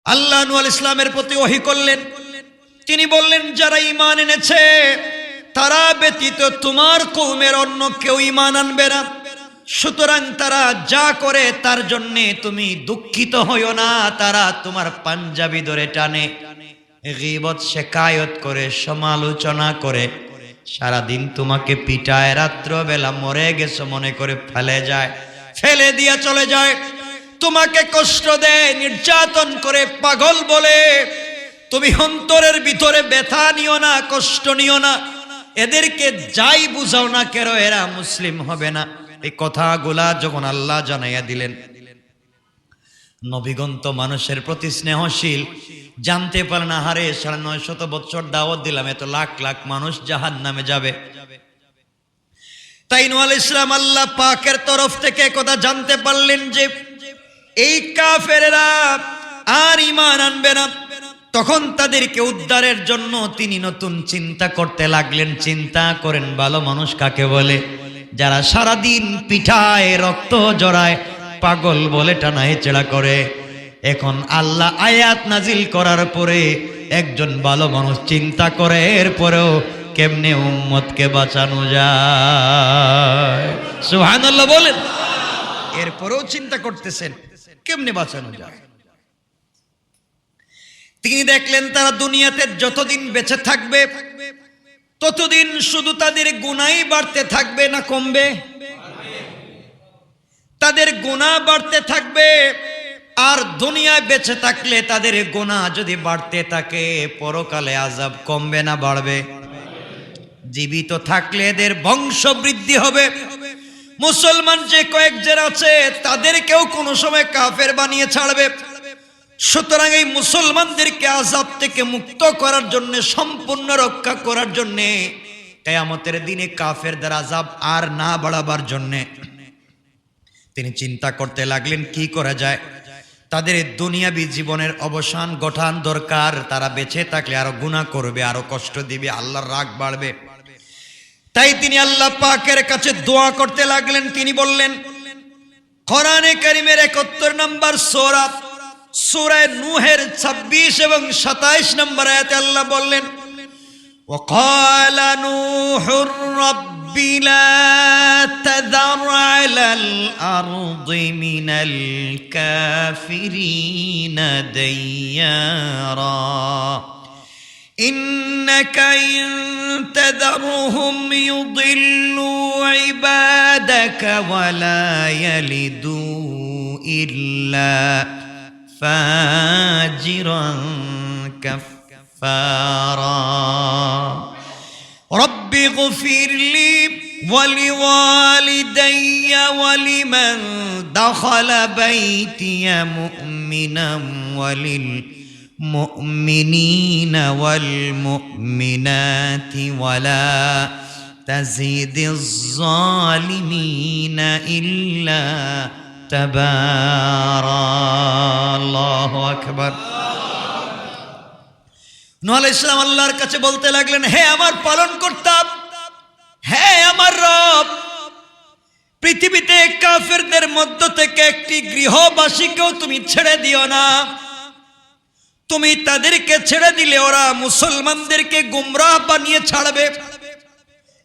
আল্লাহ নূহ আলাইহিস সালামের প্রতি ওহী করলেন। তিনি বললেন, যারা ঈমান এনেছে তারা ব্যতীত তোমার কওমের অন্য কেউ ঈমান আনবে না, সুতরাং তারা যা করে তার জন্য তুমি দুঃখিত হইও না। তারা তোমার পাঞ্জাবি ধরে টানে, গীবত শিকায়ত করে, সমালোচনা করে, সারাদিন তোমাকে পিটায়, রাত্রবেলা মরে গেছো মনে করে ফেলে দিয়া চলে যায়, তোমাকে কষ্ট দেয়, নির্যাতন করে, পাগল বলে। তুমি অন্তরের ভিতরে ব্যথা নিও না, কষ্ট নিও না, এদেরকে যাই বুঝাও না কেন এরা মুসলিম হবে না। এই কথাগুলা যখন আল্লাহ জানাইয়া দিলেন, নবীগণ তো মানুষের প্রতি স্নেহশীল, জানতে পারেন হারে ৯৫০ বছর দাওয়াত দিলাম, এত লাখ লাখ মানুষ জাহান্নামে যাবে। তাই নূহ আলাইহিস সালাম আল্লাহ পাকের তরফ থেকে কথা জানতে পারলেন যে এই কাফেরেরা আর ঈমান আনবে না। তখন তাদেরকে উদ্ধারের জন্য তিনি নতুন চিন্তা করতে লাগলেন। চিন্তা করেন, ভালো মানুষ কাকে বলে? যারা সারাদিন পিঠায়, রক্ত জড়ায়, পাগল বলে টানায় চেড়া করে। এখন আল্লাহ আয়াত নাজিল করার পরে একজন ভালো মানুষ চিন্তা করে এরপরেও কেমনে উম্মতকে বাঁচানো যায়। সুবহানাল্লাহ বলেন। এরপরেও চিন্তা করতেছেন কেমনে বাঁচানো যায়। তিনি দেখলেন তারা দুনিয়াতে যতদিন বেঁচে থাকবে ততদিন শুধু তাদের গুনাহই বাড়তে থাকবে না কমবে? তাদের গুনাহ বাড়তে থাকবে। আর দুনিয়ায় বেঁচে থাকলে তাদের গুনাহ যদি বাড়তে থাকে, পরকালে আযাব কমবে না বাড়বে? জীবিত থাকলে এদের বংশ বৃদ্ধি হবে। মুসলমান যে কয়েকজন আছে তাদেরকেও কোনো সময় কাফের বানিয়ে ছাড়বে। সুতরাং এই মুসলমানদেরকে আযাব থেকে মুক্ত করার জন্য, সম্পূর্ণ রক্ষা করার জন্য, কিয়ামতের দিনে কাফেরদের আযাব আর না বাড়াবার জন্য তিনি চিন্তা করতে লাগলেন কি করা যায়। তাদের দুনিয়াবী জীবনের অবসান ঘটান দরকার। তারা বেঁচে থাকলে আরো গুনাহ করবে, আরো কষ্ট দিবে, আল্লাহর রাগ বাড়বে। তাই তিনি আল্লাহ পাকের কাছে দোয়া করতে লাগলেন। তিনি বললেন, কোরআনে কারীমের ৭১ নম্বর সূরা, সূরা নূহের ২৬ এবং ২৭ নম্বর আয়াতে আল্লাহ বললেন, ওয়াকালা নূহুর রাব্বি লা তাযার আলাল আরদি মিনাল কাফিরিনা দাইয়ারা ইন্নাকা ইন তাযারহুম ইউদিল্লু ইবাদাকা ওয়া লা ইয়ালিদু ইল্লা ফাজিরান কাফফারা রব্বি গফিরলি ওয়ালিওয়ালিদাইয়া ওয়ালিমান দাখালা বাইতিয়া মুমিনান ওয়ালিল মুমিনিনা ওয়াল মুমিনাতি ওয়ালা তাজিদিজ জালিমিনা ইল্লা তাবারা। আল্লাহু আকবার। নূহ আলাইহিস সালাম আল্লাহর কাছে বলতে লাগলেন, হে আমার পালনকর্তা, হে আমার রব, পৃথিবীতে কাফেরদের মধ্য থেকে একটি গৃহবাসীকেও তুমি ছেড়ে দিও না। তুমি তাদেরকে ছেড়ে দিলে ওরা মুসলমানদেরকে গুমরাহ বানিয়ে ছাড়বে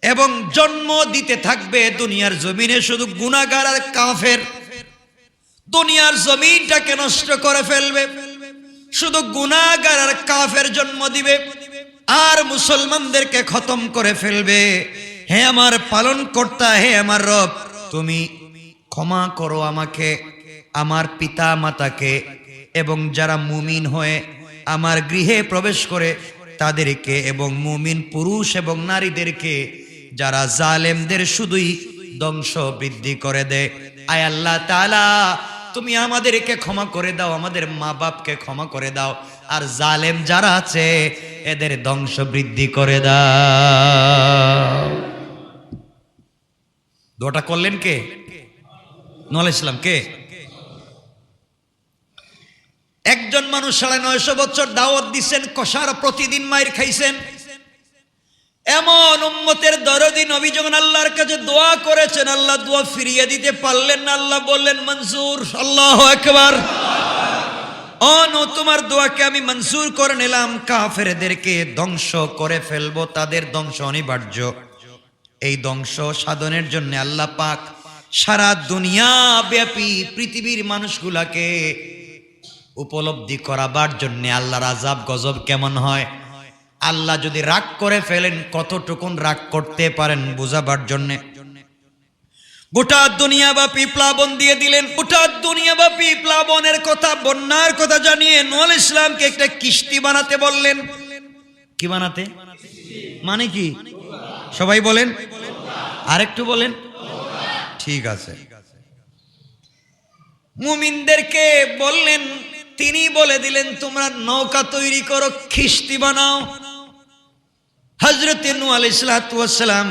এবং জন্ম দিতে থাকবে দুনিয়ার জমিনে শুধু গুনাহগার আর কাফের। দুনিয়ার জমিনটাকে নষ্ট করে ফেলবে, শুধু গুনাহগার আর কাফের জন্ম দিবে আর মুসলমানদেরকে খতম করে ফেলবে। হে আমার পালনকর্তা, হে আমার রব, তুমি ক্ষমা করো আমাকে, আমার পিতা মাতাকে এবং যারা মুমিন হয়ে আমার গৃহে প্রবেশ করে তাদেরকে, এবং মুমিন পুরুষ এবং নারীদেরকে, যারা জালেমদের শুধুই ধ্বংস বৃদ্ধি করে দেয়। আয় আল্লাহ তাআলা, তুমি আমাদেরকে ক্ষমা করে দাও, আমাদের মা বাপকে ক্ষমা করে দাও, আর জালেম যারা আছে এদের ধ্বংস বৃদ্ধি করে দাও। দোয়াটা করলেন কে? নূহ আলাইহিস সালাম। কে? একজন মানুষ ৯৫০ বছর দাওয়াত দিচ্ছেন, কষার প্রতিদিন মাইর খাইছেন। এমন উম্মতের দরদি নবী যখন আল্লাহর কাছে দোয়া করেছেন, আল্লাহ দোয়া ফিরিয়ে দিতে পারলেন না। আল্লাহ বললেন মনজুর। আল্লাহু আকবার। ও নূহ তোমার দোয়াকে আমি মঞ্জুর করে নিলাম, কাফেরদেরকে ধ্বংস করে ফেলবো, তাদের ধ্বংস অনিবার্য। এই ধ্বংস সাধনের জন্য আল্লাহ পাক সারা দুনিয়া ব্যাপী পৃথিবীর মানুষগুলাকে উপলব্ধি করাবার জন্য আল্লাহর আযাব গজব কেমন হয়, আল্লাহ যদি রাগ করে ফেলেন কতটুকুন রাগ করতে পারেন বোঝাবার জন্য গোটা দুনিয়া ব্যাপী প্লাবন দিয়ে দিলেন। গোটা দুনিয়া ব্যাপী প্লাবনের কথা, বন্যার কথা জানিয়ে নূহ আলাইহিস সালামকে একটা কিস্তি বানাতে বললেন। কি বানাতে মানে কি সবাই বলেন, আরেকটু বলেন। ঠিক আছে, মুমিনদেরকে বললেন, তিনি বলে দিলেন তোমরা নৌকা তৈরি করো, কিস্তি বানাও। হযরত নূহ আলাইহিস সালাম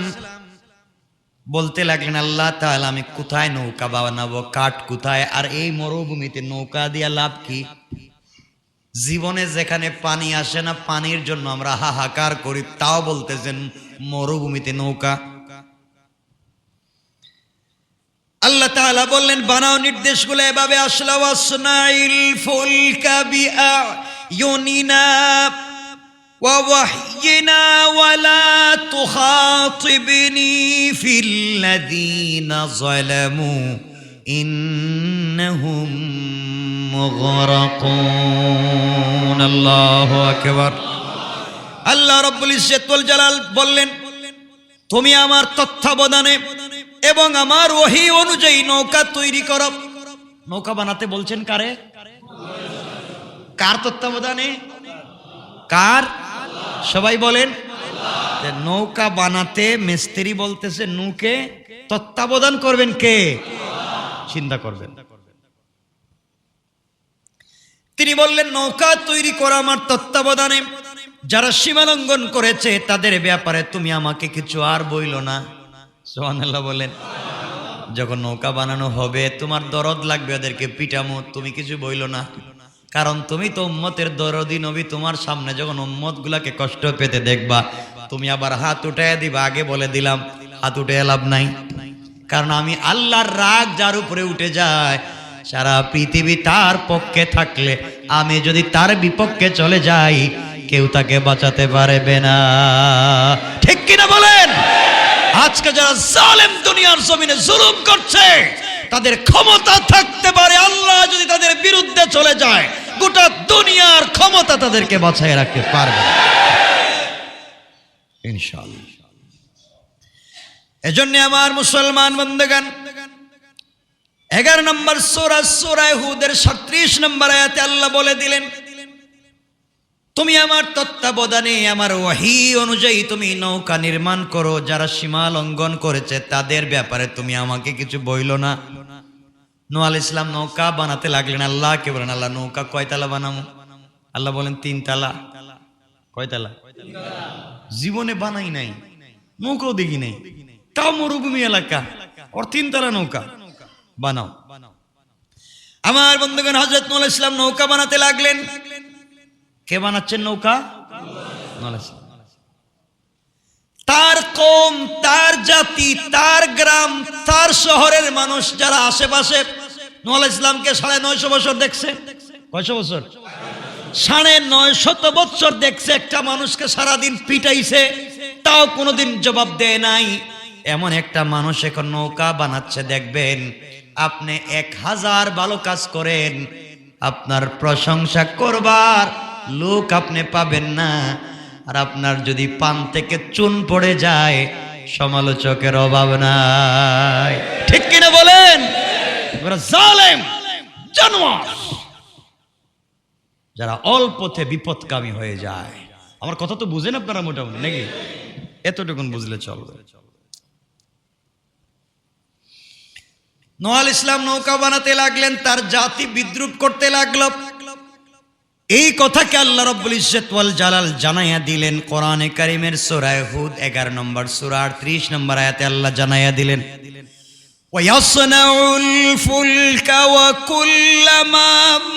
বলতে লাগলেন, আল্লাহ তাআলা আমি কোথায় নৌকা বানাবো, কাঠ কোথায়, আর এই মরুভূমিতে নৌকা দিয়া লাভ কি? জীবনে যেখানে পানি আসে না, পানির জন্য আমরা হাহাকার করি, তাও বলতেছেন মরুভূমিতে নৌকা। আল্লাহ তাআলা বললেন বানাও, নির্দেশগুলো এভাবে আসলো, ওয়াসনাইল ফুলকা বিআয়ুনিনা ওয়া ওয়াহয়িনা ওয়ালা তুখাতিবনি ফিল্লাযীনা যালামু ইন্নাহুম মুগরাকুন। আল্লাহু আকবার। আল্লাহ রাব্বুল ইজ্জত ওয়াল জালাল বললেন তুমি আমার তত্ত্বাবধানে এবং আমার ওহী অনুযায়ী নৌকা তৈরি করো। নৌকা বানাতে বলছেন কারে? কার তত্ত্বাবধানে? কার? সবাই বলেন। নৌকা বানাতে মিস্ত্রি বলতেছে নূহকে, তত্ত্বাবধান করবেন কে? চিন্তা করবেন। তিনি বললেন নৌকা তৈরি করা আমার তত্ত্বাবধানে, যারা সীমালঙ্ঘন করেছে তাদের ব্যাপারে তুমি আমাকে কিছু আর বইলো না। সুবহানাল্লাহ বলেন। যখন নৌকা বানানো হবে তোমার দরদ লাগবে, ওদেরকে পিটামো, তুমি কিছু বইলো না, কারণ তুমি তো উম্মতের দরদি নবী। তোমার সামনে যখন উম্মত গুলাকে কষ্ট পেতে দেখবা, তুমি আবার হাত উঠাইয়া দিবা। আগে বলে দিলাম হাত উঠাইয়া লাভ নাই, কারণ আমি আল্লাহর রাগ যার উপরে উঠে যায়, সারা পৃথিবী তার পক্ষে থাকলে আমি যদি তার বিপক্ষে চলে যাই, কেউ তাকে বাঁচাতে পারবে না। ঠিক কিনা বলেন? আজকে যারা জালেম দুনিয়ার জমিনে জুলুম করছে, তাদের ক্ষমতা থাকতে পারে, আল্লাহ যদি তাদের বিরুদ্ধে চলে যায়, গোটা দুনিয়ার ক্ষমতা তাদেরকে বাঁচায় রাখতে পারবে ইনশাআল্লাহ। এজন্য আমার মুসলমান বন্ধুগণ, 11 নম্বর সূরা হুদের 37 নম্বর আয়াতে আল্লাহ বলে দিলেন তুমি আমার তত্ত্বাবধানে আমার ওহী অনুযায়ী তুমি নৌকা নির্মাণ করো, যারা সীমা লঙ্ঘন করেছে তাদের ব্যাপারে তুমি আমাকে কিছু বইলো না। নূহ আলাইহিস সালাম নৌকা বানাতে লাগলেন। আল্লাহকে বলেন আল্লাহ নৌকা কয়তলা বানাবো? আল্লাহ বলেন 3 তালা। কয়তলা? জীবনে বানাই নাই, নৌকাও দেখি নাই, তাও মরুভূমি এলাকা, ওর 3 তালা নৌকা বানাও। আমার বন্ধুগণ, হযরত নূহ আলাইহিস সালাম নৌকা বানাতে লাগলেন। কে বানাচ্ছেন নৌকা? তার কওম, তার জাতি, তার গ্রাম, তার শহরের মানুষ যারা আশেপাশে নূহ আলাইহিস সালামকে 950 বছর দেখছে। কয়শো বছর? 950 বছর দেখছে। একটা মানুষকে সারাদিন পিটাইছে, তাও কোনোদিন জবাব দেয় নাই। এমন একটা মানুষ এখন নৌকা বানাচ্ছে, দেখবেন আপনি 1000 ভালো কাজ করেন, আপনার প্রশংসা করবার লোক আপনি পাবেন না। আর আপনার যদি পান থেকে চুন পড়ে যায়, সমালোচকের অভাব নাই। ঠিক কিনা বলেন? জালেম জানোয়ার যারা অল্পতে বিপদকামী হয়ে যায়। আমার কথা তো বুঝেন আপনারা মোটামুটি নাকি? এতটুকুন বুঝলে চলবে। নূহ আলাইহিস সালাম নৌকা বানাতে লাগলেন, তার জাতি বিদ্রুপ করতে লাগলো। এই কথাকে আল্লাহ রাব্বুল ইজ্জত ওয়াল জালাল জানাইয়া দিলেন কোরআনে কারীমের সূরা হুদ 11 নম্বর সূরা 38 নম্বর আয়াতে আল্লাহ জানাইয়া দিলেন ওয়ায়াসনাউল ফুলকা ওয়া কুল্লামা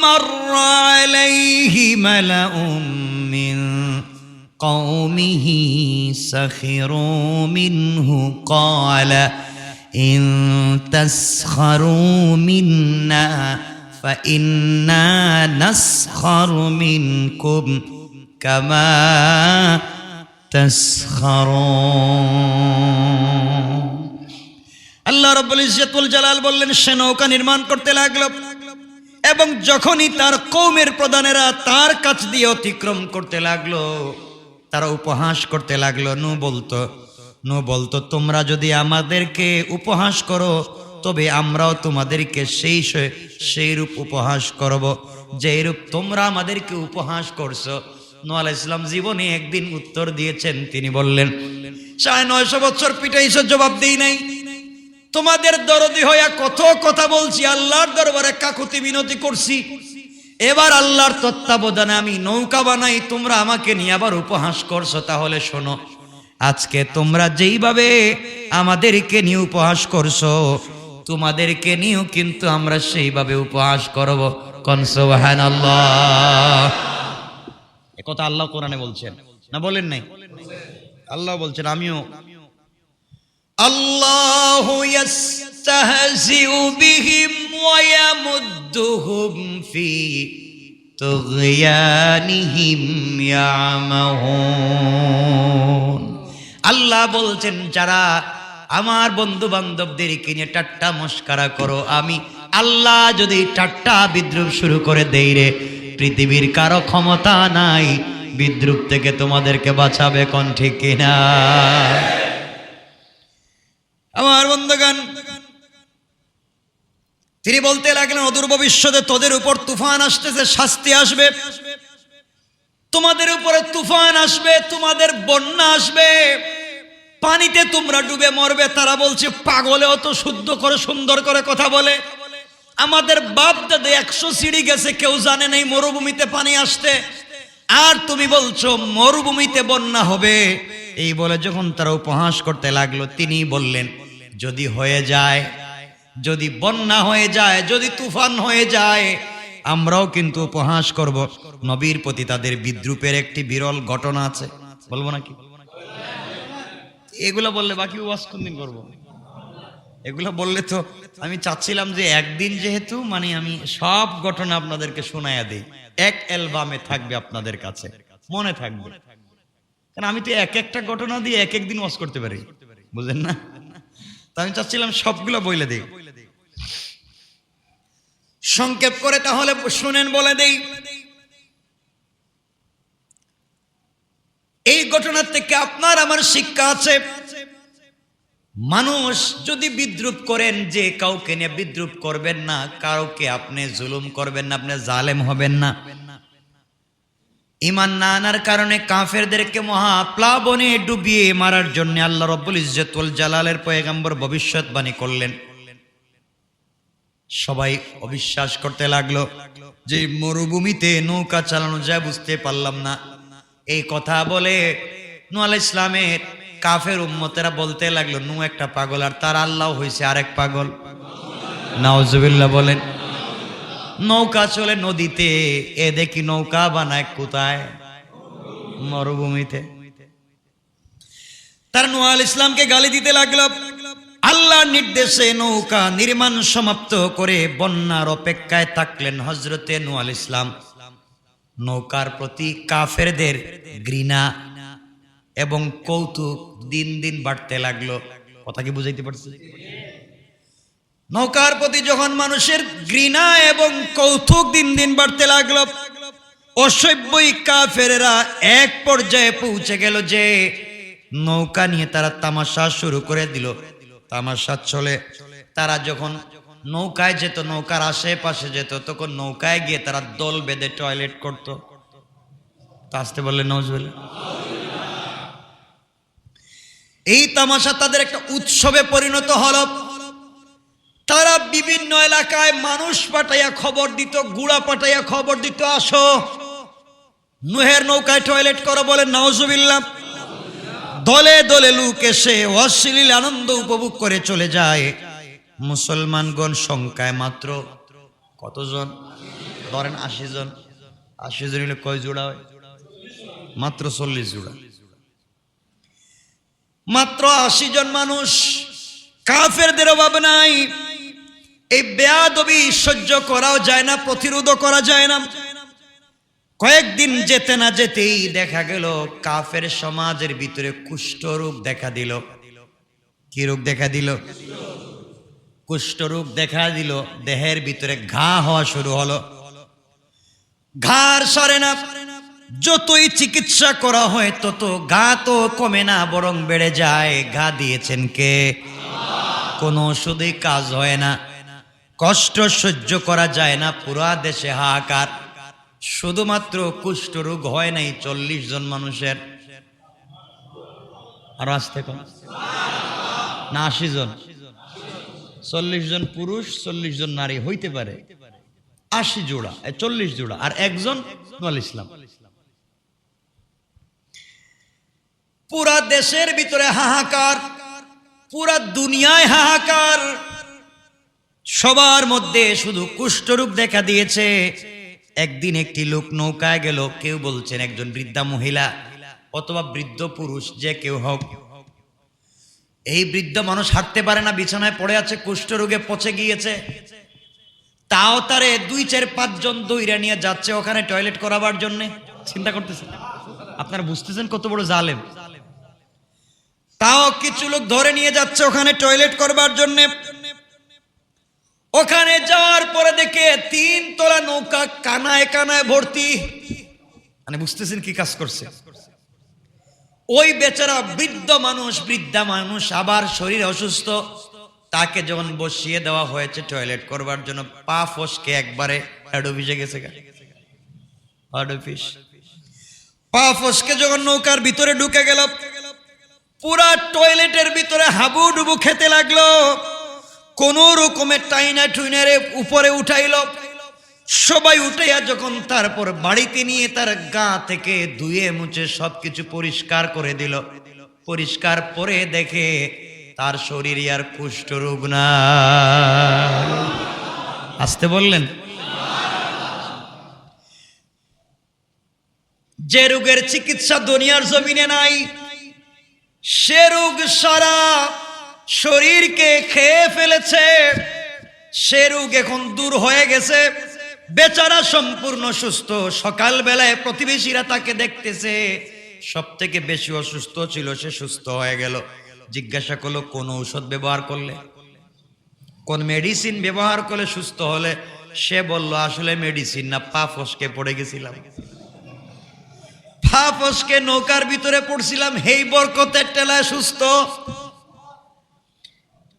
মাররা আলাইহি মালাউম মিন কওমিহি সাখিরু মিনহু ক্বালা ইন তাসখারু মিন্না فإنا نسخر منكم كما تسخرون। আল্লাহ রাব্বুল ইজ্জতুল জালাল বললেন, সে নৌকা নির্মাণ করতে লাগলো এবং যখনই তার কওমের প্রধানেরা তার কাছ দিয়ে অতিক্রম করতে লাগলো, তারা উপহাস করতে লাগলো। নূহ বলতো তোমরা যদি আমাদেরকে উপহাস করো তবে আমরাও তোমাদেরকে সেই রূপ উপহাস করব যেই রূপ তোমরা আমাদেরকে উপহাস করছো। নূহ আলাইহিস সালাম জীবনে একদিন উত্তর দিয়েছেন, তিনি বললেন 950 বছর পিটাইছো, জবাব দেই নাই। তোমাদের দরদি হইয়া কত কথা বলছি, আল্লাহর দরবারে কাকুতি মিনতি করছি, এবার আল্লাহর তত্ত্বাবধানে আমি নৌকা বানাই, তোমরা আমাকে নিয়ে আবার উপহাস করছো। তাহলে শোনো, আজকে তোমরা যেইভাবে আমাদেরকে নিয়ে উপহাস করছো, তোমাদেরকে নিয়েও কিন্তু আমরা সেইভাবে উপহাস করব। কোন সুবহানাল্লাহ। এ কথা আল্লাহ কোরআনে বলছেন না, বলেন নাই? আল্লাহ বলছেন, আমিও। আল্লাহু ইয়াস্তাহজিউ বিহিম ওয়া ইয়ামুদ্দুহুম ফি তুগয়ানিহিম ইয়ামাহুন। আল্লাহ বলছেন, যারা আমার বন্ধু বান্ধবদেরকে নিয়ে ঠাট্টা মস্করা করো, আমি আল্লাহ যদি ঠাট্টা বিদ্রুপ শুরু করে দেই রে, পৃথিবীর কারো ক্ষমতা নাই বিদ্রুপ থেকে তোমাদেরকে বাঁচাবে। কোন ঠিক কিনা? আমার বন্ধুগণ, তিনি বলতে লাগলেন, অদূর ভবিষ্যতে তোদের উপর তুফান আসতেছে, শাস্তি আসবে, তোমাদের উপরে তুফান আসবে, তোমাদের বন্যা আসবে, পানিতে তোমরা ডুবে মরবে। তারা বলছে, পাগলে অত শুদ্ধ করে সুন্দর করে কথা বলে, আমাদের বাপ দাদা 100 সিঁড়ি গেছে, কেউ জানে নাই মরুভূমিতে পানি আসতে, আর তুমি বলছো মরুভূমিতে বন্যা হবে। এই বলে যখন তারা উপহাস করতে লাগলো, তিনি বললেন, যদি হয়ে যায়, যদি বন্যা হয়ে যায়, যদি তুফান হয়ে যায়, আমরাও কিন্তু উপহাস করব। নবীর প্রতি তাদের বিদ্রুপের একটি বিরল ঘটনা আছে, বলবো নাকি? এগুলো বললে বাকি ওয়াজ কোন দিন করবো? এগুলো বললে তো আমি চাচ্ছিলাম যে একদিন, যেহেতু মানে আমি সব ঘটনা আপনাদেরকে শোনায়া দিই, এক অ্যালবামে থাকবে, আপনাদের কাছে মনে থাকবে। কারণ আমি তো এক একটা ঘটনা দিয়ে এক একদিন ওয়াজ করতে পারি, বুঝলেন না? তো আমি চাচ্ছিলাম সবগুলো বলে দিই, সংক্ষেপ করে। তাহলে শুনেন, বলে দেই। এই ঘটনার থেকে আপনার আমার শিক্ষা আছে। মানুষ যদি বিদ্রুপ করেন, যে কাউকে নিয়ে বিদ্রুপ করবেন না, কাউকে আপনি জুলুম করবেন না, আপনি জালেম হবেন না। ঈমান না আনার কারণে কাফেরদেরকে মহাপ্লাবনে ডুবিয়ে মারার জন্য আল্লাহ রাব্বুল ইজ্জতুল জালালের পয়গম্বর ভবিষ্যৎবাণী করলেন। সবাই অবিশ্বাস করতে লাগলো যে মরুভূমিতে নৌকা চালানো যায়, বুঝতে পারলাম না। এই কথা বলে নূহ আলাইহিস সালামের কাফের উম্মতেরা বলতে লাগলো, নূহ একটা পাগল আর তার আল্লাহ হইছে আরেক পাগল। নাউজুবিল্লাহ বলেন। নৌকা চলে নদীতে, এ দেখি নৌকা বানায় কোথায়? মরুভূমিতে। তার নূহ আলাইহিস সালামকে গালি দিতে লাগলো। আল্লাহর নির্দেশে নৌকা নির্মাণ সমাপ্ত করে বন্যার অপেক্ষায় থাকলেন হযরতে নূহ আলাইহিস সালাম। নৌকার প্রতি কাফেরদের ঘৃণা এবং কৌতুক দিন দিন বাড়তে লাগলো। কথা কি বুঝাইতে পারছি? নৌকার প্রতি যখন মানুষের ঘৃণা এবং কৌতুক দিন দিন বাড়তে লাগলো, অসভ্যই কাফেরেরা এক পর্যায়ে পৌঁছে গেল যে নৌকা নিয়ে তারা তামাশা শুরু করে দিল। তামাশা চলে, তারা যখন নৌকায় যেত, নৌকার আশেপাশে যেত, তখন নৌকায় গিয়ে তারা দল বেঁধে টয়লেট করত। আসতে বললেন নাউজুবিল্লাহ। এই তামাশা তাদের একটা উৎসবে পরিণত হলো। তারা বিভিন্ন এলাকায় মানুষ পাঠাইয়া খবর দিত, গুড়া পাঠাইয়া খবর দিত, আসো নূহের নৌকায় টয়লেট করো। বলেন নাউজুবিল্লাহ। দলে দলে লোক এসে অশ্লীল আনন্দ উপভোগ করে চলে যায়। মুসলমানগণ সংখ্যায় মাত্র কতজন? ধরেন 80 জন। 80 জন হলে কয় জোড়া হয়? মাত্র 40 জোড়া। মাত্র 80 জন মানুষ। কাফেরদের অভাব নাই। এই বেয়াদবি সহ্য করাও যায় না, প্রতিরোধও করা যায় না। কয়েকদিন যেতে না যেতেই দেখা গেল কাফের সমাজের ভিতরে কুষ্ঠরোগ দেখা দিল। কি রোগ দেখা দিল? কুষ্ঠরোগ দেখা দিল। দেহের ভিতরে ঘা হওয়া শুরু হলো। ঘাড় সরে না, যতই চিকিৎসা করা হয় তত ঘা তো কমে না, বরং বেড়ে যায়। ঘা দিয়েছেন কে? কোন ওষুধেই কাজ হয় না, কষ্ট সহ্য করা যায় না, পুরা দেশে হাহাকার। শুধুমাত্র কুষ্ঠরোগ হয় নাই 40 জন মানুষের, আর আসতে কম না 80 জন, 40 জন পুরুষ 40 জন নারী হইতে পারে, 80 জোড়া, 40 জোড়া, আর একজন নুরুল ইসলাম। পুরা দেশের ভিতরে হাহাকার, পুরা দুনিয়ায় হাহাকার। সবার মধ্যে শুধু কুষ্ঠরোগ দেখা দিয়েছে। একদিন একটি লোক নৌকায় গেল, কেউ বলছেন একজন বৃদ্ধা মহিলা অথবা বৃদ্ধ পুরুষ, যে কেউ হোক। এই বৃদ্ধ মানুষ হাঁটতে পারে না, বিছানায় পড়ে আছে, কুষ্ঠরোগে পচে গিয়েছে। তাও তারে 2, 4, 5 জন দইরা নিয়ে যাচ্ছে ওখানে টয়লেট করাবার জন্য। চিন্তা করতেছেন আপনারা? বুঝতেছেন কত বড় জালেম? তাও কিছু লোক ধরে নিয়ে যাচ্ছে ওখানে টয়লেট করবার জন্য। ওখানে যাওয়ার পরে দেখে 3 তলা নৌকা কানায় কানায় ভর্তি। মানে বুঝতেছেন কি কাজ করছে? ওই বেচারা বৃদ্ধা মানুষ আবার শরীর অসুস্থ, তাকে যখন বসিয়ে দেওয়া হয়েছে টয়লেট করবার জন্য, পা ফসকে একবারে হেড অফিসে গেছে। হেড অফিস পা ফসকে যখন নৌকার ভিতরে ঢুকে গেল, পুরা টয়লেটের ভিতরে হাবুডুবু খেতে লাগলো। কোন রকমে টাইনা টুইনারে উপরে উঠাইল। সবাই উঠাইয়া যখন তারপর বাড়িতে নিয়ে তার গা থেকে ধুয়ে মুছে সবকিছু পরিষ্কার করে দিল, পরিষ্কার পরে দেখে তার শরীরে আর কুষ্ঠরোগ না। আসতে বললেন? যে রোগের চিকিৎসা দুনিয়ার জমিনে নাই, সে রোগ সারা শরীরকে খেয়ে ফেলেছে। সে রোগ এখন দূর হয়ে গেছে, বেচারা সম্পূর্ণ সুস্থ। সকাল বেলায় প্রতিবেশীরা তাকে দেখতেছে, সব থেকে বেশি অসুস্থ ছিল, সে সুস্থ হয়ে গেল। জিজ্ঞাসা করলো কোন ঔষধ ব্যবহার করলে, কোন মেডিসিন ব্যবহার করলে সুস্থ হলে? সে বলল আসলে মেডিসিন না, পা ফসকে পড়ে গেছিলাম, পা ফসকে নৌকার ভিতরে পড়ছিলাম, হেই বরকতের টেলায় সুস্থ।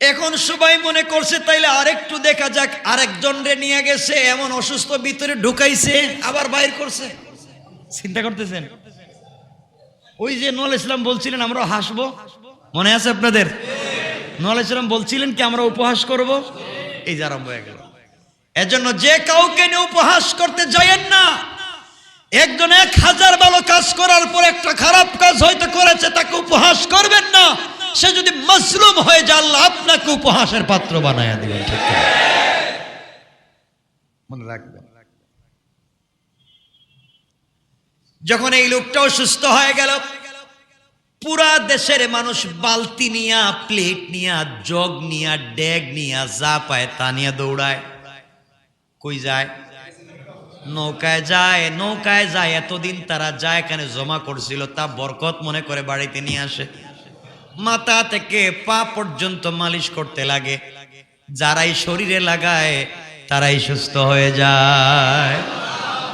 এখন সবাই মনে করছে তাইলে আরেকটু দেখা যাক, আরেকজন রে নিয়ে গেছে, এমন অসুস্থ ভিতরে ঢুকাইছে, আবার বাইর করছে। চিন্তা করতেছেন? ওই যে নুরুল ইসলাম বলছিলেন আমরা হাসবো, মনে আছে আপনাদের? নুরুল ইসলাম বলছিলেন কি আমরা উপহাস করব? এই যে আরম্ভ হয়ে গেল। এজন্য যে কাউকে নিয়ে উপহাস করতে যায়েন না। একজন 1000 ভালো কাজ করার পর একটা খারাপ কাজ হয়তো করেছে, তাকে উপহাস করবেন না। সে যদি মাসলুম হয়ে যায়, আল্লাহ আপনাকে উপহাসের পাত্র বানায়া দিবেন। ঠিক মনে রাখবেন। যখন এই লোকটাও সুস্থ হয়ে গেল, পুরা দেশের মানুষ বালতি নিয়া, প্লেট নিয়া, জগ নিয়া, ডেগ নিয়া, যা পায় তা নিয়ে দৌড়ায়। কই যায়? নৌকায় যায়। নৌকায় যায়, এতদিন তারা যায় এখানে জমা করছিল, তা বরকত মনে করে বাড়িতে নিয়ে আসে। মাথা থেকে পা পর্যন্ত মালিশ করতে লাগে। যারাই শরীরে লাগায় তারাই সুস্থ হয়ে যায়।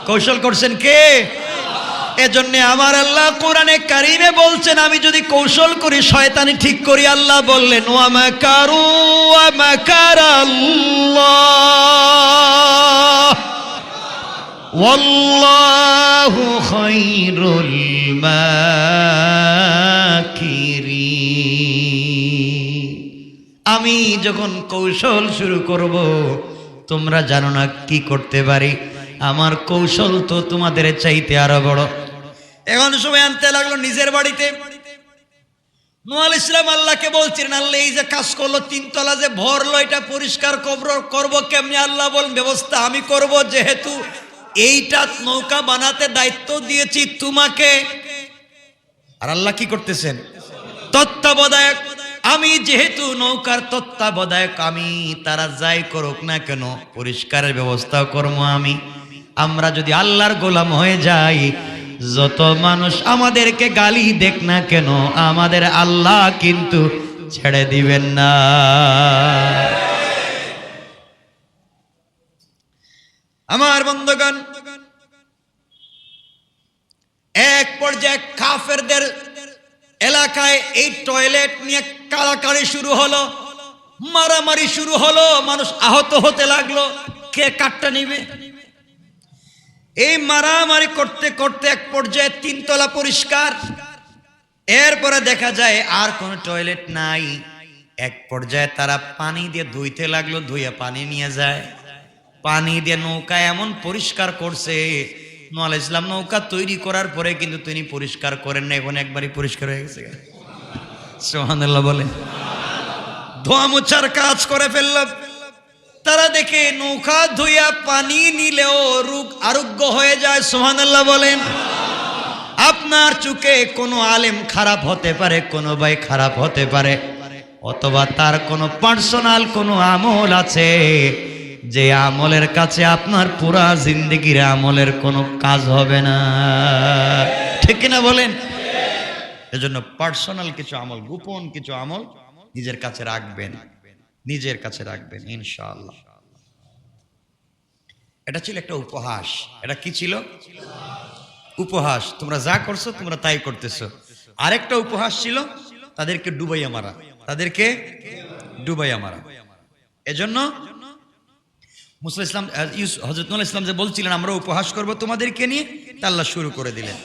কৌশল করছেন কে? এজন্য আমার আল্লাহ কোরআনে কারিমে বলছেন, আমি যদি কৌশল করি শয়তানি ঠিক করি। আল্লাহ বললেন ওয়া মাকারু ওয়া মাকারাল্লাহ ওয়াল্লাহু খায়রুল মাকিরিন। আমি যখন কৌশল শুরু করব, তোমরা জানো না কি করতে পারি। আমার কৌশল তো তোমাদের চাইতে আরো বড়। এখন সবাই আনতে লাগলো নিজের বাড়িতে। নুরুল ইসলাম আল্লাহকে বলছিলেন, আল্লাহ এই যে কাজ করলো, 3 তলা যে ভরলো, এটা পরিষ্কার করব কেমনি? আল্লাহ বলেন ব্যবস্থা আমি করব, যেহেতু এইটা নৌকা বানাতে দায়িত্ব দিয়েছি তোমাকে। আর আল্লাহ কি করতেছেন? তত্ত্বাবধায়ক আমি যেহেতু নৌকার তত্ত্বাবধায়ক, আমি, তারা যাই করুক না কেন পরিষ্কারের ব্যবস্থা করবো আমি। আমরা যদি আল্লাহর গোলাম হয়ে যাই, যত মানুষ আমাদেরকে গালি দেখ না কেন, আমাদের আল্লাহ কিন্তু ছেড়ে দিবেন না। আমার বন্ধুগণ, এক পর্যায়ে কাফেরদের এলাকায় এই টয়লেট নিয়ে কাড়াকাড়ি শুরু হলো, মারামারি শুরু হলো, মানুষ আহত হতে লাগলো। কে কাঠটা নিবে? এই মারামারি করতে করতে এক পর্যায়ে 3 তলা পরিষ্কার, এরপরে দেখা যায় আর কোনো টয়লেট নাই। এক পর্যায়ে তারা পানি দিয়ে ধুইতে লাগলো, ধুইয়া পানি নিয়ে যায়, পানি দিয়ে নৌকা এমন পরিষ্কার করছে। নূহ আলাইহিস সালাম নৌকা তৈরি করার পরে কিন্তু তিনি পরিষ্কার করেন না, এখন একবারই পরিষ্কার হয়ে গেছে। সুবহানাল্লাহ বলে, ধোয়া মোছার কাজ করে ফেলল। তারা দেখে নৌকা ধুইয়া পানি নিলেও রোগ আরোগ্য হয়ে যায়। সুবহানাল্লাহ বলেন। আপনার চোখে কোনো আলেম খারাপ হতে পারে, কোনো ভাই খারাপ হতে পারে, অথবা তার কোনো পার্সোনাল কোনো আমল আছে, যে আমলের কাছে আপনার পুরা জিন্দেগির আমলের কোনো কাজ হবে না, ঠিক না বলেন? এজন্য পার্সোনাল কিছু আমল, গোপন কিছু আমল নিজের কাছে রাখবেন, নিজের কাছে রাখবেন ইনশাআল্লাহ। এটা ছিল একটা উপহাস। এটা কি ছিল? উপহাস। তোমরা যা করছো তোমরা তাই করতেছো। আরেকটা উপহাস ছিল তাদেরকে ডুবাইয়া মারা, তাদেরকে ডুবাইয়া মারা। এজন্য মুসা ইসলাম, হযরত নূহ আলাইহিস সালাম যে বলছিলেন আমরা উপহাস করব তোমাদেরকে নিয়ে, তা আল্লাহ শুরু করে দিলেন।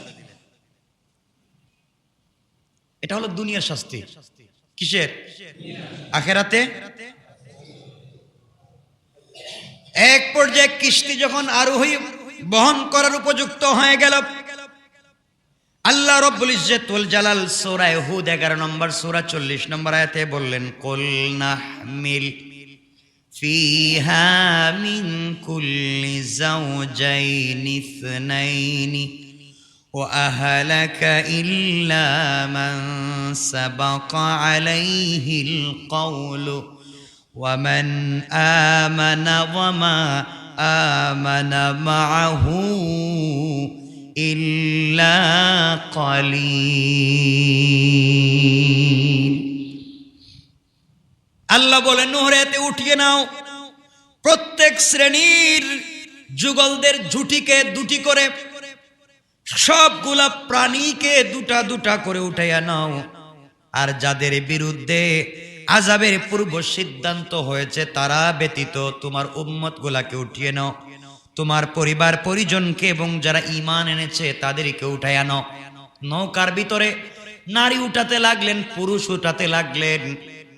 এটা হলো দুনিয়ার শাস্তি। কিসের? আখিরাতে। এক পর্যায়ে কিস্তি যখন আরোহী বহন করার উপযুক্ত হয়ে গেল, আল্লাহ রাব্বুল ইজ্জত ওয়াল জালাল সূরা হুদ 11 নম্বর সূরা 40 নম্বর আয়াতে বললেন, কুল নাহমিল ফিহা মিন কুল্লি যাওজাইনি ইসনাইনি ওয়া আহলাকা ইল্লা মান সাবাকা আলাইহিল কওলু ওয়া মান আমানা ওয়া মা আমানা মাআহু ইল্লা কালিল। আল্লাহ বলেন নহরেতে উঠিয়ে নাও প্রত্যেক শ্রেণীর যুগলদের ঝুটিকে দুটি করে, সবগুলা প্রাণীকে দুটা দুটা করে উঠাইয়া নাও। আর যাদের বিরুদ্ধে আযাবের পূর্ব সিদ্ধান্ত হয়েছে তারা ব্যতীত তোমার উম্মত গুলাকে উঠিয়ে নাও, তোমার পরিবার পরিজনকে এবং যারা ঈমান এনেছে তাদেরকে উঠাইয়া নাও। নৌকার ভিতরে নারী উঠাতে লাগলেন, পুরুষ উঠাতে লাগলেন,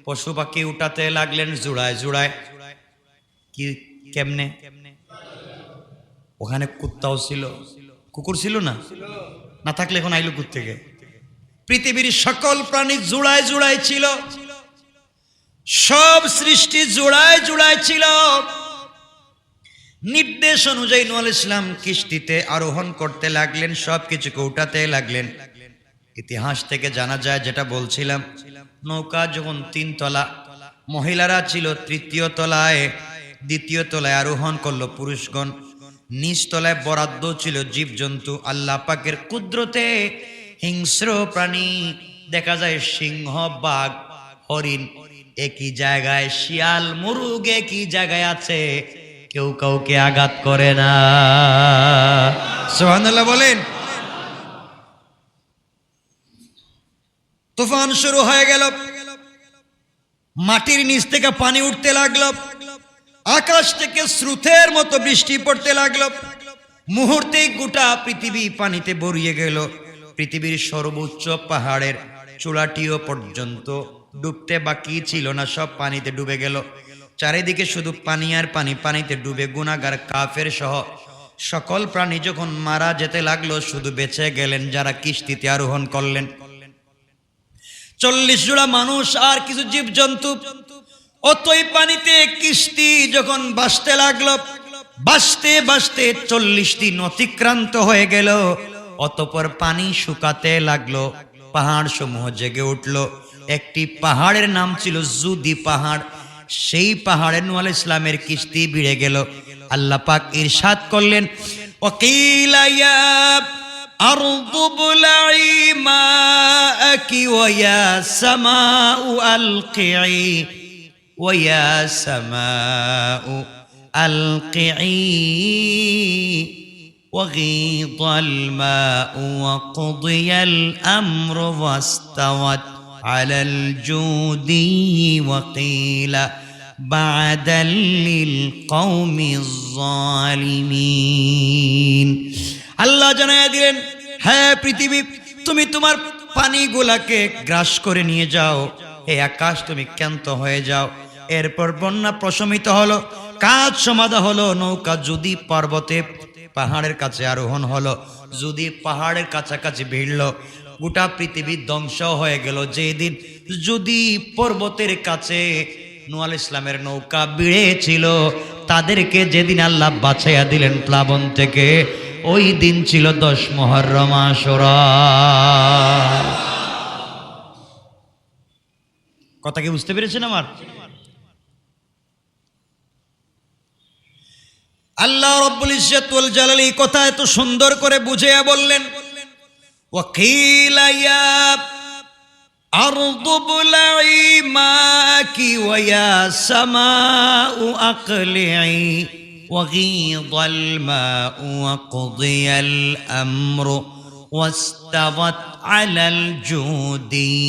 পশু পাখি উঠাতে লাগলেন জোড়ায় জোড়ায়। কি কেমনে? ওখানে কুত্তাও ছিল, কুকুর ছিল না? না থাকলে এখন আইলো কোত্থেকে? পৃথিবীর সকল প্রাণী জোড়ায় জোড়ায় ছিল, সব সৃষ্টি জোড়ায় জোড়ায় ছিল। নির্দেশ অনুযায়ী নূহ আলাইহিস সালাম কিস্তিতে আরোহণ করতে লাগলেন, সবকিছুকে উঠাতে লাগলেন। ইতিহাস থেকে জানা যায়, যেটা বলছিলাম, নৌকা যখন 3 তলা, মহিলারা ছিল 3য় তলায়, 2য় তলায় আরোহণ করলো পুরুষগণ, নিচ তলায় বরাদ্দ ছিল জীবজন্তু। আল্লাহ পাকের কুদরতে হিংস্র প্রাণী দেখা যায়, সিংহ, বাঘ, হরিণ একই জায়গায়, শিয়াল, মুরগ একই জায়গায় আছে, কেউ কাউকে আঘাত করে না। সুবহানাল্লাহ বলেন। তুফান শুরু হয়ে গেল, মাটির নিচ থেকে পানি উঠতে লাগলো, আকাশ থেকে স্রোতের মতো বৃষ্টি পড়তে লাগলো। মুহূর্তেই গোটা পৃথিবী পানিতে ভরিয়ে গেল। পৃথিবীর সর্বোচ্চ পাহাড়ের চূড়াটিও পর্যন্ত ডুবতে বাকি ছিল না, সব পানিতে ডুবে গেল। চারিদিকে শুধু পানি আর পানি, পানিতে ডুবে গুনাহগার কাফের সহ সকল প্রাণী যখন মারা যেতে লাগলো, শুধু বেঁচে গেলেন যারা কিস্তিতে আরোহণ করলেন। 40 জোড়া মানুষ আর কিছু জীবজন্তু। অতই পানিতে কিস্তি যখন ভাসতে লাগলো, ভাসতে ভাসতে 40 দিন অতিক্রান্ত হয়ে গেল। অতঃপর পানি শুকাতে লাগলো, পাহাড় সমূহ জেগে উঠল। একটি পাহাড়ের নাম ছিল জুদি পাহাড়। সেই পাহাড়ে নূহ আলাইহিস সালামের কিস্তি ভিড়ে গেল। আল্লাহ পাক ইরশাদ করলেন, ওয়াকিলা ইয়া আরদু বুলঈ মাআকি ওয়া ইয়া সামাউ আলকিঈ ওয়া ইয়া সামাউ আলকিঈ وغيض الماء وقضي الأمر واستوت على الجودي وقيل بعدا للقوم الظالمين। আল্লাহ জানায়া দিলেন, হ্যাঁ পৃথিবী, তুমি তোমার পানিগুলাকে গ্রাস করে নিয়ে যাও, হে আকাশ তুমি ক্ষান্ত হয়ে যাও। এরপর বন্যা প্রশমিত হলো, কাজ সমাধা হলো। নৌকা যদি পর্বতে পাহাড়ের কাছে আরোহণ হলো, যদি পাহাড়ের কাছাকাছি ভিড়ল, গোটা পৃথিবী ধ্বংস হয়ে গেল। যেদিন যদি পর্বতের কাছে নূহ আলাইহিস সালামের নৌকা ভিড়েছিল, তাদেরকে যেদিন আল্লাহ বাঁচাইয়া দিলেন প্লাবন থেকে, ওই দিন ছিল 10 মুহররম আশুরা। কথা কি বুঝতে পেরেছেন আমার? আল্লাহ রাব্বুল ইজ্জত ওয়াল জালাল এই কথা এত সুন্দর করে বুঝিয়ে বললেন, ওয়াকিলা ইয়া আরদু বুলঈ মাকি ওয়া ইয়া সামাউ আকলিঈ ওয়াগীদাল মাউ ওয়াকুদিয়াল আমরু ওয়াস্তাওয়াত আলাল জুদি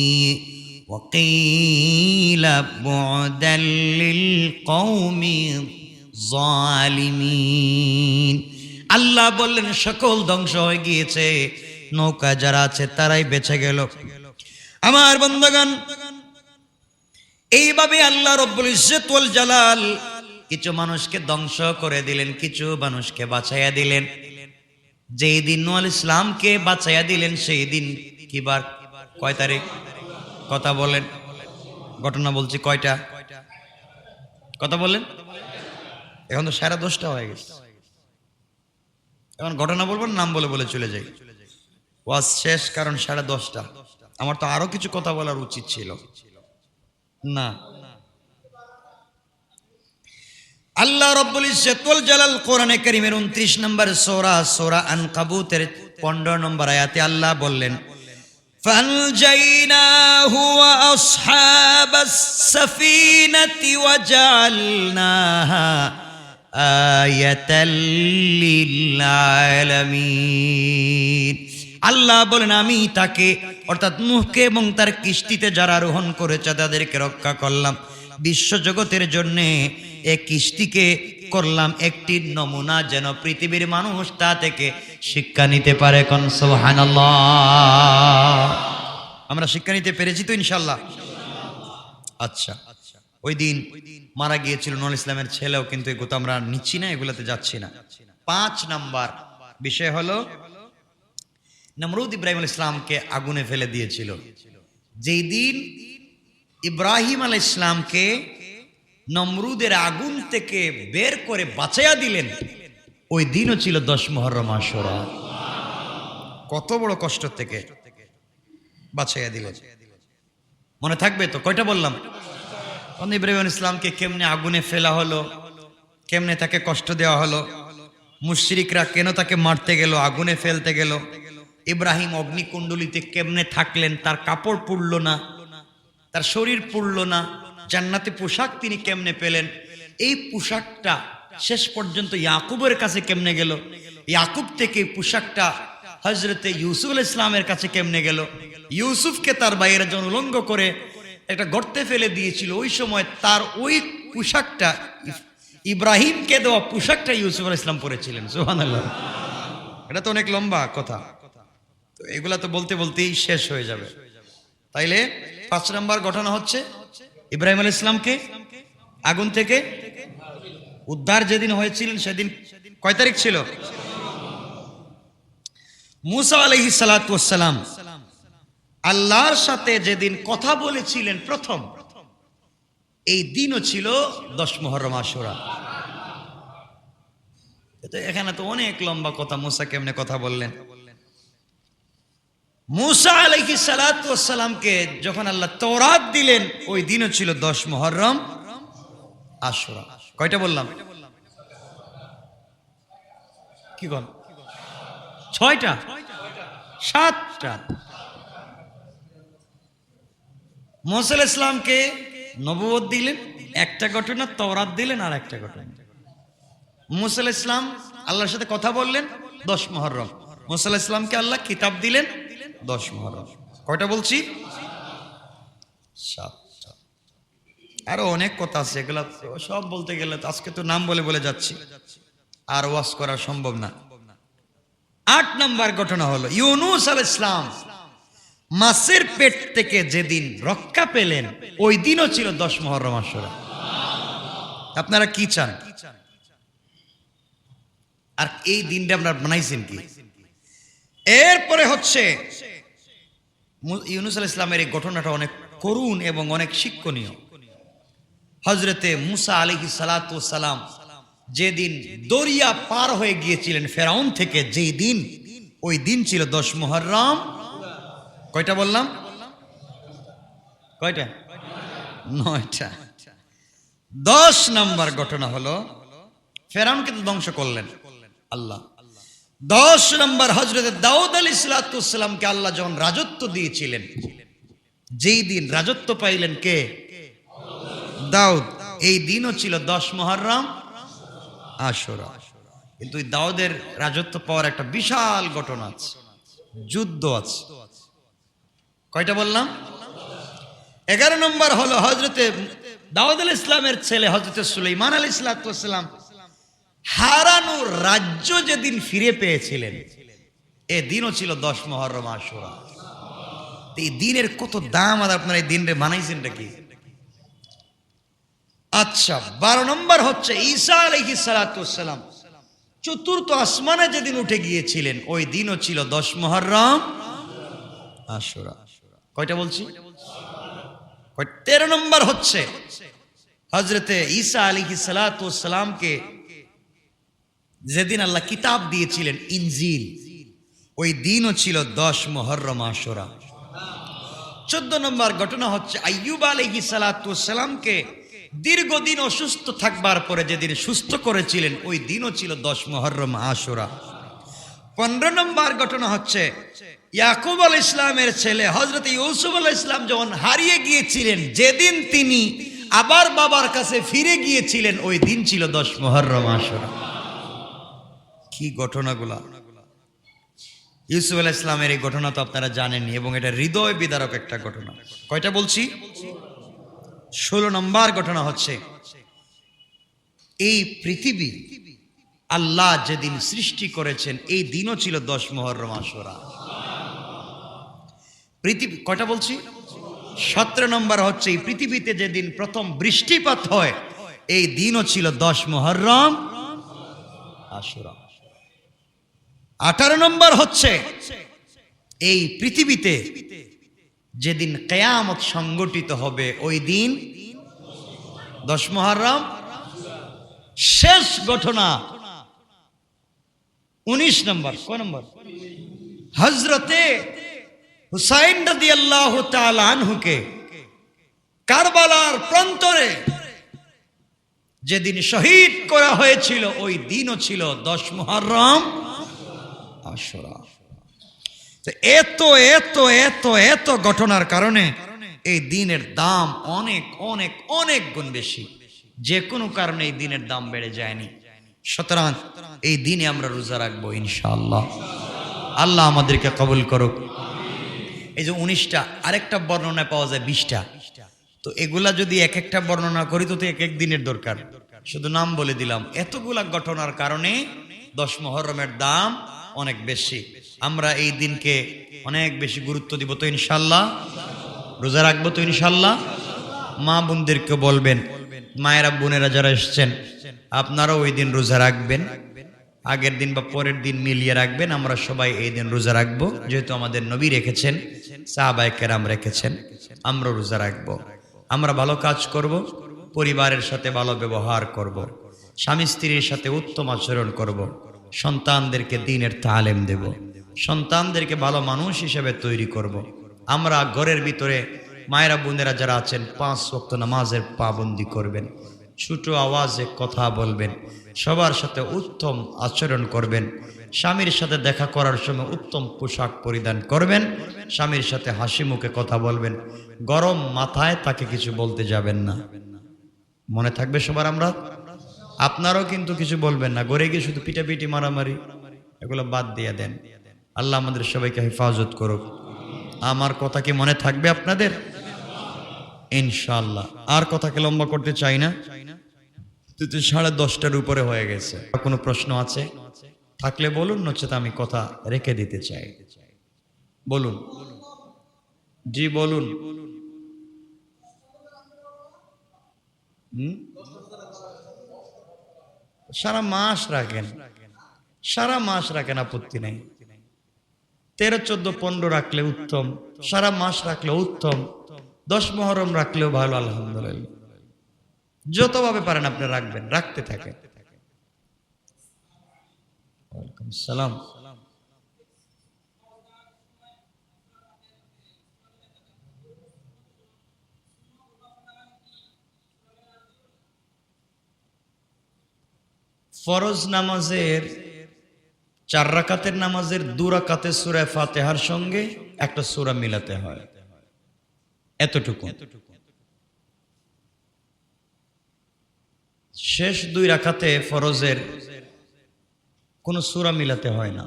ওয়াকিলা বু'দাল লিল কওমি জালিমিন। আল্লাহ বললেন সকল ধ্বংস হয়ে গিয়েছে, নৌকা যারা আছে তারাই বেঁচে গেল। আমার বন্ধুগণ, এইভাবে আল্লাহ রাব্বুল ইজ্জত ওয়াল জালাল কিছু মানুষকে ধ্বংস করে দিলেন, কিছু মানুষকে বাঁচাইয়া দিলেন। যেই দিন নূহ আলাইহিস সালামকে বাঁচাইয়া দিলেন, সেই দিন কি বার, কয় তারিখ? কথা বলেন, ঘটনা বলছি কয়টা? কথা বলেন। এখন তো 10:30 হয়ে গেছে, এখন ঘটনা বলবো, নাম বলে বলে চলে যাই। ওয়াজ শেষ, কারণ 10:30। আমার তো আরো কিছু কথা বলার উচিত ছিল না। আল্লাহ রাব্বুল ইজ্জত ওয়াল জালাল কোরআনে কারীমের 29 নম্বর সূরা, সূরা আনকাবুতের 15 নম্বর আয়াতে আল্লাহ বললেন, ফানজাইনাহু ওয়া আসহাবাস সাফিনাতি ওয়া জাআলনাহা আয়াতাল লিল আলামিন। আল্লাহ বলেন, আমি তাকে অর্থাৎ নূহকে এবং তার কিস্তিতে যারা আরোহণ করেছে তাদেরকে রক্ষা করলাম। বিশ্বজগতের জন্য এই কিস্তিকে করলাম একটি নমুনা, যেন পৃথিবীর মানুষ তা থেকে শিক্ষা নিতে পারে। কোন সুবহানাল্লাহ। আমরা শিক্ষা নিতে পেরেছি তো ইনশাআল্লাহ? আচ্ছা, ওই দিন মারা গিয়েছিল নূহ আলাইহিস সালামের ছেলেও, কিন্তু এগুলো আমরা নিচ্ছি না, এগুলাতে যাচ্ছি না। 5 নাম্বার বিষয় হলো, নমরুদ ইব্রাহিম আলাইহিস সালামকে আগুনে ফেলে দিয়েছিল। যেই দিন ইব্রাহিম আলাইহিস সালামকে নমরুদের আগুন থেকে বের করে বাঁচাইয়া দিলেন, ওই দিনও ছিল 10 মুহররম আশুরা। কত বড় কষ্ট থেকে বাঁচাইয়া দিলেন, মনে থাকবে তো? কয়টা বললাম? ইব্রাহিম আলাইহিস সালামকে কেমনে আগুনে ফেলা হলো, কেমনে তাকে কষ্ট দেওয়া হলো, মুশরিকরা কেন তাকে মারতে গেল, আগুনে ফেলতে গেল, ইব্রাহিম অগ্নিকুণ্ডলিতে কেমনে থাকলেন, তার কাপড় পুড়ল না, তার শরীর পুড়ল না, জান্নাতে পোশাক তিনি কেমনে পেলেন, এই পোশাকটা শেষ পর্যন্ত ইয়াকুবের কাছে কেমনে গেল, ইয়াকুব থেকে পোশাকটা হযরতে ইউসুফ আলাইহিস সালামের কাছে কেমনে গেল, ইউসুফকে তার ভাইয়েরা যখন উলঙ্গ করে একটা গর্তে ফেলে দিয়েছিল, ওই সময় তার ওই পোশাকটা, ইব্রাহিমকে দেওয়া পোশাকটা ইউসুফ আলাইহিস সালাম পরেছিলেন। সুবহানাল্লাহ। এটা তো অনেক লম্বা কথা, তো এগুলা তো বলতে বলতেই শেষ হয়ে যাবে। তাইলে 5 নম্বর ঘটনা হচ্ছে, ইব্রাহিম আলাইহিস সালামকে আগুন থেকে উদ্ধার যেদিন হয়েছিলেন, সেদিন কয় তারিখ ছিল? মুসা আলাইহিস সালাতু ওয়াস সালাম আল্লাহর সাথে যেদিন কথা বলেছিলেন প্রথম, এই দিনও ছিল 10 মুহররম আশুরা। এখানে তো অনেক লম্বা কথা, মুসা কেমনে কথা বললেন। মুসা আলাইহিস সালাতু ওয়াস সালামকে যখন আল্লাহ তাওরাত দিলেন ওই দিনও ছিল 10 মুহররম আশুরা। কয়টা বললাম? কি বল? 6টা 7টা। মুসা আলাইহিস সালামকে নবুয়ত দিলেন একটা ঘটনা, তাওরাত দিলেন আর একটা ঘটনা। মুসা আলাইহিস সালাম আল্লাহর সাথে কথা বললেন 10 মুহররম। মুসা আলাইহিস সালামকে আল্লাহ কিতাব দিলেন 10 মুহররম। কয়টা বলছি? 7টা। আরো অনেক কথা আছে, এগুলা সব বলতে গেলে আজকে তো নাম বলে বলে যাচ্ছি, আর ওয়াজ করা সম্ভব না। 8 নম্বর ঘটনা হলো ইউনূস আলাইহিস সালাম মাছের পেট থেকে যেদিন রক্ষা পেলেন ওই দিনও ছিল 10 মুহররম আশুরা। আপনারা কি চান? আর এই দিনটা আপনারা বানাইছেন কি? এরপরে হচ্ছে ইউনূস আলাইহিস সালামের এই ঘটনাটা অনেক করুণ এবং অনেক শিক্ষণীয়। হযরতে মুসা আলাইহিস সালাতু ওয়াস সালাম যেদিন দরিয়া পার হয়ে গিয়েছিলেন ফেরাউন থেকে, যেই দিন ওই দিন ছিল 10 মুহররম। কয়টা বললাম? কয়টা? 9টা। 10 নম্বর ঘটনা হলো ফেরাউনকে তো ধ্বংস করলেন আল্লাহ। 10 নম্বর হযরতে দাউদ আলাইহিস সালামকে আল্লাহ যখন রাজত্ব দিয়েছিলেন, যেই দিন রাজত্ব পাইলেন কে? দাউদ। এই দিনও ছিল 10 মুহররম আশুরা। কিন্তু দাউদের রাজত্ব পাওয়ার একটা বিশাল ঘটনা আছে, যুদ্ধ আছে। কয়টা বললাম? 11 নম্বর হলো হযরতে দাউদ আলাইহিস সালামের ছেলে হযরতে সুলাইমান আলাইহিস সালাম হারানো রাজ্য যেদিন ফিরে পেয়েছিলেন, এই দিনও ছিল 10 মুহররম আশুরা। এই দিনের কত দাম, আর আপনারা এই দিনরে মানাইছেন নাকি? আচ্ছা, 12 নম্বর হচ্ছে ঈসা আলাইহিস সালাম চতুর্থ আসমানে যেদিন উঠে গিয়েছিলেন ওই দিনও ছিল 10 মুহররম আশুরা। কয়টা বলছি? 13 নম্বর হচ্ছে হযরতে ঈসা আলাইহিস সালামকে যেদিন আল্লাহ কিতাব দিয়েছিলেন ইনজিল, ওই দিনও ছিল 10 মুহররম আশুরা। 14 নম্বর ঘটনা হচ্ছে আইয়ুব আলাইহিস সালামকে দীর্ঘদিন অসুস্থ থাকবার পরে যেদিন সুস্থ করেছিলেন ওই দিনও ছিল 10 মুহররম আশুরা। 15 নম্বর ঘটনা হচ্ছে ইয়াকুব আলাইহিস সালামের ছেলে হযরত ইউসুফ আলাইহিস সালাম যখন হারিয়ে গিয়েছিলেন, যেদিন তিনি আবার বাবার কাছে ফিরে গিয়েছিলেন ওই দিন ছিল 10 মুহররম আশুরা। কি ঘটনাগুলা! ইউসুফ আলাইহিস সালামের এই ঘটনা তো আপনারা জানেনই, এবং এটা হৃদয় বিদারক একটা ঘটনা। কয়টা বলছি? 16 নম্বর ঘটনা হচ্ছে এই পৃথিবী আল্লাহ যেদিন সৃষ্টি করেছেন এই দিনও ছিল 10 মুহররম আশুরা। পৃথিবী কয়টা বলছি? 17 নম্বর হচ্ছে এই পৃথিবীতে যেদিন প্রথম বৃষ্টিপাত হয় এই দিনও ছিল 10 মুহররম আশুরা। 18 নম্বর হচ্ছে এই পৃথিবীতে যেদিন কিয়ামত সংগঠিত হবে ওই দিন 10 মুহররম। শেষ ঘটনা 19 নম্বর। কোন নম্বর? হযরতে হুসাইন রাদিয়াল্লাহু তাআলা আনহুকে কারবালার প্রান্তরে যেদিন শহীদ করা হয়েছিল ওই দিনও ছিল 10 মুহররম আশুরা। এত এত এত এত ঘটনার কারণে এই দিনের দাম অনেক অনেক অনেক গুণ বেশি। যে কোনো কারণে এই দিনের দাম বেড়ে যায়নি। সুতরাং এই দিনে আমরা রোজা রাখবো ইনশাআল্লাহ। আল্লাহ আমাদেরকে কবুল করুক। এই যে 19টা, আরেকটা বর্ণনায় পাওয়া যায় 20টা। তো এগুলা যদি এক একটা বর্ণনা করি তো এক এক দিনের দরকার, শুধু নাম বলে দিলাম। এতগুলা ঘটনার কারণে 10 মুহররমের দাম অনেক বেশি। আমরা এই দিনকে অনেক বেশি গুরুত্ব দিব তো ইনশাআল্লাহ। রোজা রাখবো তো ইনশাআল্লাহ। মা বোনদেরকে বলবেন, মায়েরা বোনেরা যারা এসছেন আপনারাও ওই দিন রোজা রাখবেন। আগের দিন বা পরের দিন মিলিয়ে রাখবেন। আমরা সবাই এই দিন রোজা রাখবো, যেহেতু আমাদের নবী রেখেছেন, সাহাবায়ে কেরাম রেখেছেন, আমরা রোজা রাখবো। আমরা ভালো কাজ করব, পরিবারের সাথে ভালো ব্যবহার করব, স্বামী স্ত্রীর সাথে উত্তম আচরণ করব, সন্তানদেরকে দ্বীনের তালিম দেব। সন্তানদেরকে ভালো মানুষ হিসেবে তৈরি করব। আমরা ঘরের ভিতরে মায়েরা বোনেরা যারা আছেন 5 ওয়াক্ত নামাজের পাবন্দি করবেন, ছোট আওয়াজে কথা বলবেন, সবার সাথে উত্তম আচরণ করবেন, স্বামীর সাথে দেখা করার সময় উত্তম পোশাক পরিধান করবেন, স্বামীর সাথে হাসি মুখে কথা বলবেন, গরম মাথায় তাকে কিছু বলতে যাবেন না। মনে থাকবে সবার? আমরা আপনারাও কিন্তু কিছু বলবেন না, ঘরে গিয়ে শুধু পিটাপিটি মারামারি এগুলো বাদ দিয়ে দেন। আল্লাহ আমাদের সবাইকে হেফাজত করুক। আমার কথা কি মনে থাকবে আপনাদের? ইনশাআল্লাহ। আর কথাকে লম্বা করতে চাই না, 10:30 উপরে হয়ে গেছে। কোনো প্রশ্ন আছে থাকলে বলুন, নচেত আমি কথা রেখে দিতে চাই। বলুন। জি বলুন। সারা মাস রাখেন, সারা মাস রাখেন, আপত্তি নেই। 13, 14, 15 রাখলে উত্তম, সারা মাস রাখলে উত্তম, 10 মুহররম রাখলেও ভালো, আলহামদুলিল্লাহ। যতভাবে পারেন আপনি রাখবেন, রাখতে থাকেন। ওয়ালাইকুম সালাম। ফরজ নামাজের 4 রাকাতের নামাজের 2 রাকাতে সূরা ফাতিহার সঙ্গে একটা সূরা মিলাতে হয়, এতটুকু। শেষ 2 রাকাতে ফরজের কোনো সূরা মিলাতে হয় না।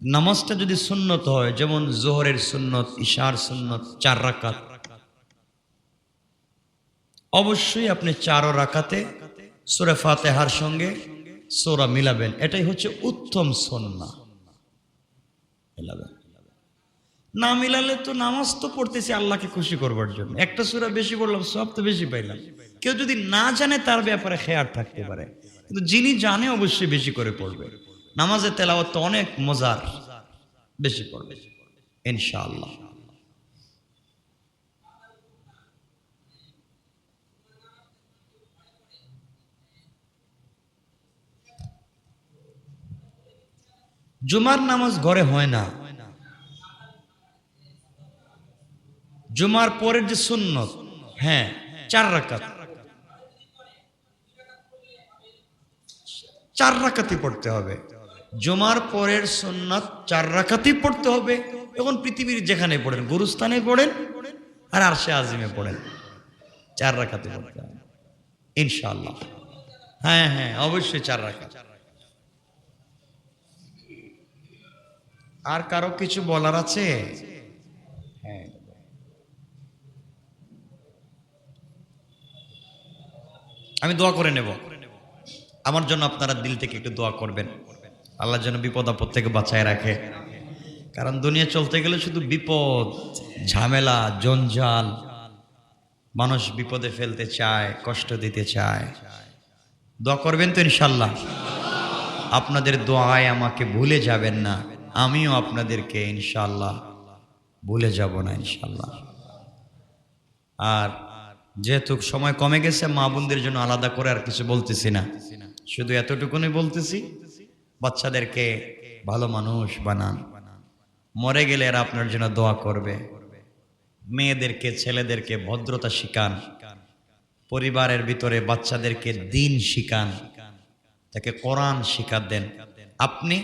নামাজটা যদি সুন্নত হয়, যেমন যোহরের সুন্নত, ইশার সুন্নত 4 রাকাত, অবশ্যই আপনি 4 রাকাতে সূরা ফাতিহার সঙ্গে সূরা মিলাবেন। এটাই হচ্ছে উত্তম সুন্নাহ। মিলাবেন না, মিলালে তো নামাজ তো পড়তেছি আল্লাহকে খুশি করবার জন্য, একটা সূরা বেশি পড়লাম, সব তো বেশি পাইলাম। কেউ যদি না জানে তার ব্যাপারে খেয়াল থাকতে পারে, কিন্তু যিনি জানে অবশ্যই বেশি করে পড়বে। নামাজের তেলাওয়াত তো অনেক মজার, বেশি পড়বে ইনশাআল্লাহ। জুমার নামাজ ঘরে হয় না, জুমার পরের যে সুন্নত, হ্যাঁ 4 রাকাত, 4 রাকাতই পড়তে হবে। জুমার পরের সুন্নত 4 রাকাতই পড়তে হবে। এখন পৃথিবীর যেখানে পড়েন, গুরুস্থানে পড়েন আর আরশে আজিমে পড়েন, 4 রাকাতই পড়তে হবে ইনশাআল্লাহ। হ্যাঁ হ্যাঁ অবশ্যই 4 রাকাত। আর কারো কিছু বলার আছে? হ্যাঁ, আমি দোয়া করে নেব আমার জন্য। আপনারা দিল থেকে একটু দোয়া করবেন, আল্লাহ যেন বিপদ আপদ থেকে বাঁচায় রাখে। কারণ দুনিয়া চলতে গেলে শুধু বিপদ, ঝামেলা, জঞ্জাল, মানুষ বিপদে ফেলতে চায়, কষ্ট দিতে চায়। দোয়া করবেন তো ইনশাআল্লাহ? আপনাদের দোয়ায় আমাকে ভুলে যাবেন না, আমিও আপনাদেরকে ইনশাআল্লাহ ভুলে যাব না ইনশাআল্লাহ। আর যেহেতু সময় কমে গেছে, মা বোনদের জন্য আলাদা করে আর কিছু বলতেছি না, শুধু এতটুকুনি বলতেছি, বাচ্চাদেরকে ভালো মানুষ বানান, মরে গেলে এরা আপনার জন্য দোয়া করবে। মেয়েদেরকে, ছেলেদেরকে ভদ্রতা শিখান, পরিবারের ভিতরে বাচ্চাদেরকে দিন শিখান, তাকে কোরআন শিক্ষা দেন। আপনি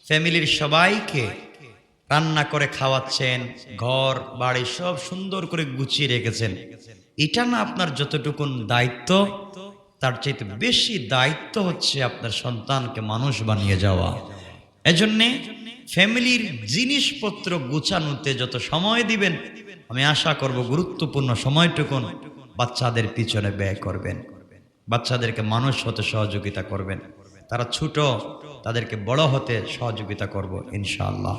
ফ্যামিলির সবাইকে রান্না করে খাওয়াচ্ছেন, ঘর বাড়ি সব সুন্দর করে গুছিয়ে রেখেছেন, এটা না আপনার যতটুকুন দায়িত্ব, তার চাইতে বেশি দায়িত্ব হচ্ছে আপনার সন্তানকে মানুষ বানিয়ে যাওয়া। এজন্যে ফ্যামিলির জিনিসপত্র গুছানোতে যত সময় দিবেন, আমি আশা করব গুরুত্বপূর্ণ সময়টুকুন বাচ্চাদের পিছনে ব্যয় করবেন, বাচ্চাদেরকে মানুষ হতে সহযোগিতা করবেন। তারা ছোট, তাদেরকে বড় হতে সহযোগিতা করব ইনশাআল্লাহ।